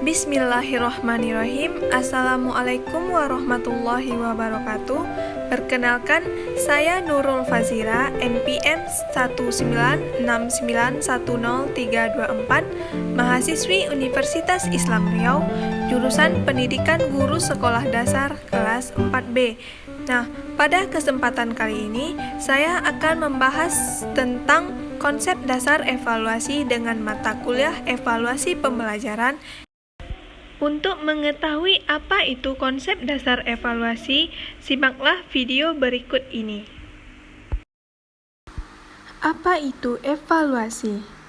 Bismillahirrohmanirrohim. Assalamualaikum warahmatullahi wabarakatuh. Perkenalkan, saya Nurul Fazira, NPM 196910324, mahasiswi Universitas Islam Riau, jurusan Pendidikan Guru Sekolah Dasar kelas 4B. Nah, pada kesempatan kali ini, saya akan membahas tentang konsep dasar evaluasi dengan mata kuliah evaluasi pembelajaran. Untuk mengetahui apa itu konsep dasar evaluasi, simaklah video berikut ini. Apa itu evaluasi?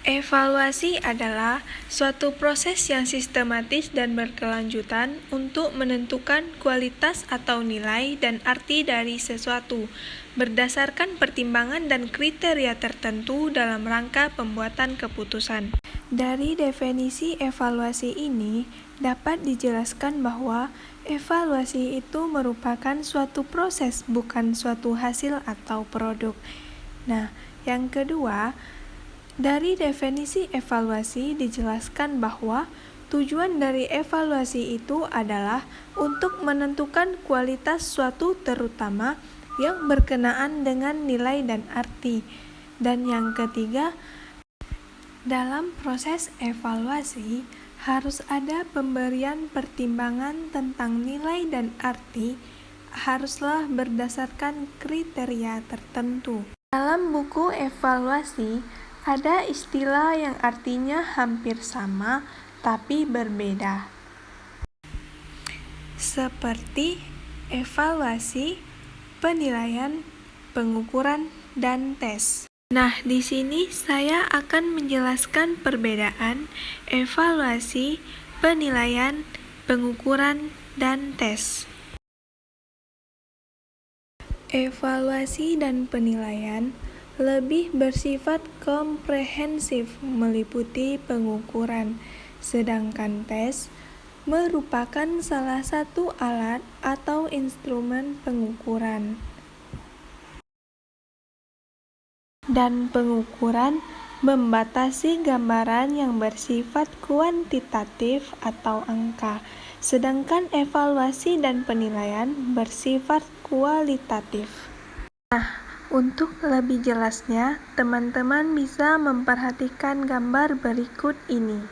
Evaluasi adalah suatu proses yang sistematis dan berkelanjutan untuk menentukan kualitas atau nilai dan arti dari sesuatu, berdasarkan pertimbangan dan kriteria tertentu dalam rangka pembuatan keputusan. Dari definisi evaluasi ini, dapat dijelaskan bahwa evaluasi itu merupakan suatu proses, bukan suatu hasil atau produk. Nah, yang kedua, dari definisi evaluasi dijelaskan bahwa tujuan dari evaluasi itu adalah untuk menentukan kualitas suatu terutama yang berkenaan dengan nilai dan arti. Dan yang ketiga, dalam proses evaluasi harus ada pemberian pertimbangan tentang nilai dan arti, haruslah berdasarkan kriteria tertentu. Dalam buku evaluasi ada istilah yang artinya hampir sama tapi berbeda, seperti evaluasi, penilaian, pengukuran, dan tes. Nah, di sini saya akan menjelaskan perbedaan evaluasi, penilaian, pengukuran, dan tes. Evaluasi dan penilaian lebih bersifat komprehensif, meliputi pengukuran, sedangkan tes merupakan salah satu alat atau instrumen pengukuran. Dan pengukuran membatasi gambaran yang bersifat kuantitatif atau angka, sedangkan evaluasi dan penilaian bersifat kualitatif. Nah, untuk lebih jelasnya, teman-teman bisa memperhatikan gambar berikut ini.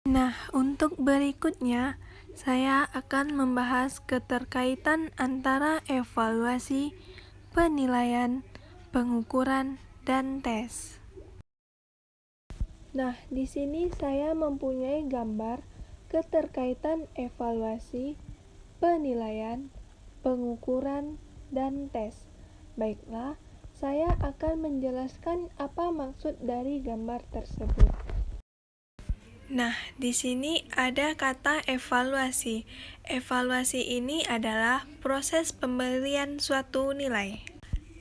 Nah, untuk berikutnya, saya akan membahas keterkaitan antara evaluasi, penilaian, pengukuran, dan tes. Nah, di sini saya mempunyai gambar keterkaitan evaluasi, penilaian, pengukuran, dan tes. Baiklah, saya akan menjelaskan apa maksud dari gambar tersebut. Nah, di sini ada kata evaluasi. Evaluasi ini adalah proses pemberian suatu nilai.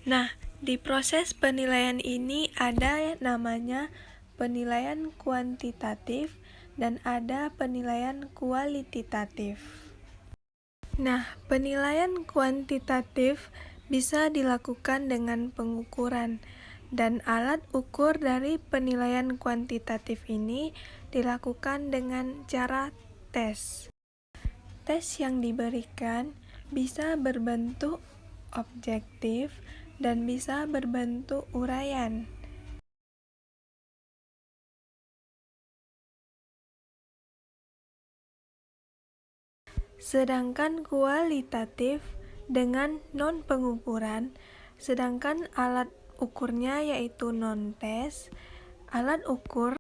Nah, di proses penilaian ini ada namanya penilaian kuantitatif dan ada penilaian kualitatif. Nah, penilaian kuantitatif bisa dilakukan dengan pengukuran, dan alat ukur dari penilaian kuantitatif ini dilakukan dengan cara tes. Tes yang diberikan bisa berbentuk objektif dan bisa berbentuk uraian. Sedangkan kualitatif dengan non-pengukuran, sedangkan alat ukurnya yaitu non-tes. Alat ukur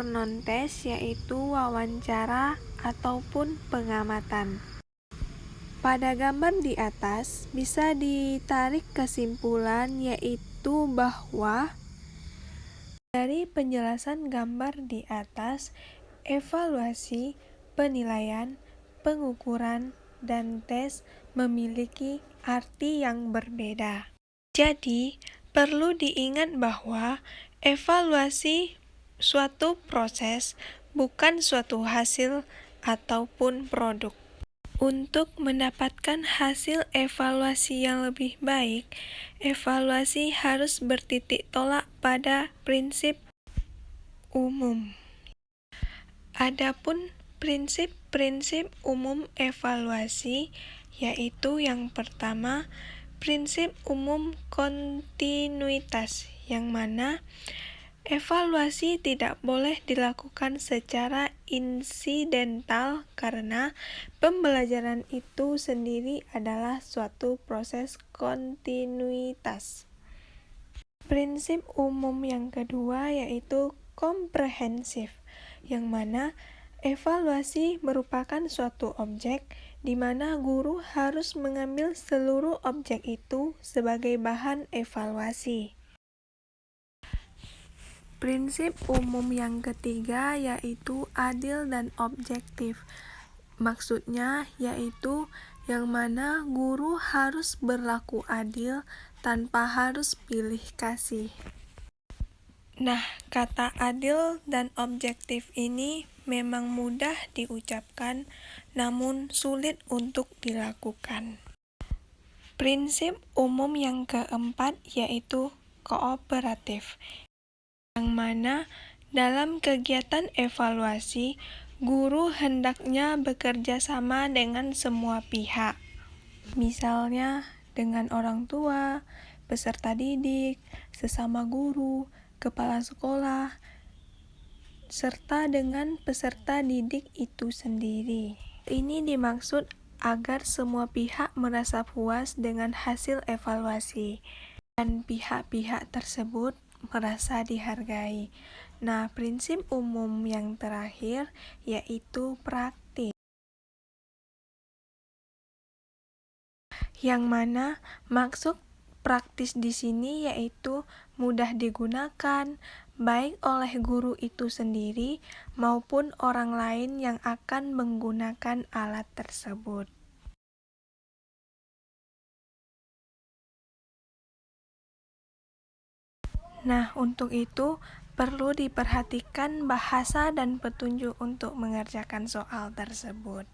non-tes yaitu wawancara ataupun pengamatan. Pada gambar di atas bisa ditarik kesimpulan yaitu bahwa dari penjelasan gambar di atas, evaluasi, penilaian, pengukuran, dan tes memiliki arti yang berbeda. Jadi, perlu diingat bahwa evaluasi suatu proses bukan suatu hasil ataupun produk. Untuk mendapatkan hasil evaluasi yang lebih baik, evaluasi harus bertitik tolak pada prinsip umum. Adapun prinsip-prinsip umum evaluasi, yaitu yang pertama, prinsip umum kontinuitas, yang mana evaluasi tidak boleh dilakukan secara insidental karena pembelajaran itu sendiri adalah suatu proses kontinuitas. Prinsip umum yang kedua yaitu komprehensif, yang mana evaluasi merupakan suatu objek di mana guru harus mengambil seluruh objek itu sebagai bahan evaluasi. Prinsip umum yang ketiga yaitu adil dan objektif. Maksudnya yaitu yang mana guru harus berlaku adil tanpa harus pilih kasih. Nah, kata adil dan objektif ini memang mudah diucapkan, namun sulit untuk dilakukan. Prinsip umum yang keempat yaitu kooperatif, yang mana dalam kegiatan evaluasi, guru hendaknya bekerja sama dengan semua pihak, misalnya dengan orang tua, peserta didik, sesama guru, kepala sekolah, serta dengan peserta didik itu sendiri. Ini dimaksud agar semua pihak merasa puas dengan hasil evaluasi, dan pihak-pihak tersebut merasa dihargai. Nah, prinsip umum yang terakhir yaitu praktis, yang mana maksud praktis di sini yaitu mudah digunakan baik oleh guru itu sendiri maupun orang lain yang akan menggunakan alat tersebut. Nah, untuk itu perlu diperhatikan bahasa dan petunjuk untuk mengerjakan soal tersebut.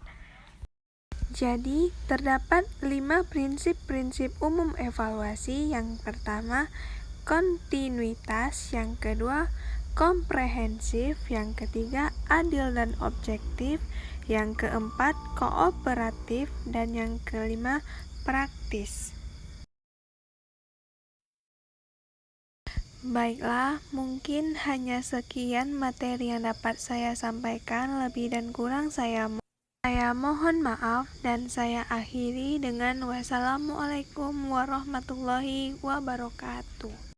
Jadi, terdapat 5 prinsip-prinsip umum evaluasi. Yang pertama, kontinuitas. Yang kedua, komprehensif. Yang ketiga, adil dan objektif. Yang keempat, kooperatif. Dan yang kelima, praktis. Baiklah, mungkin hanya sekian materi yang dapat saya sampaikan. Lebih dan kurang saya mohon maaf, dan saya akhiri dengan wassalamualaikum warahmatullahi wabarakatuh.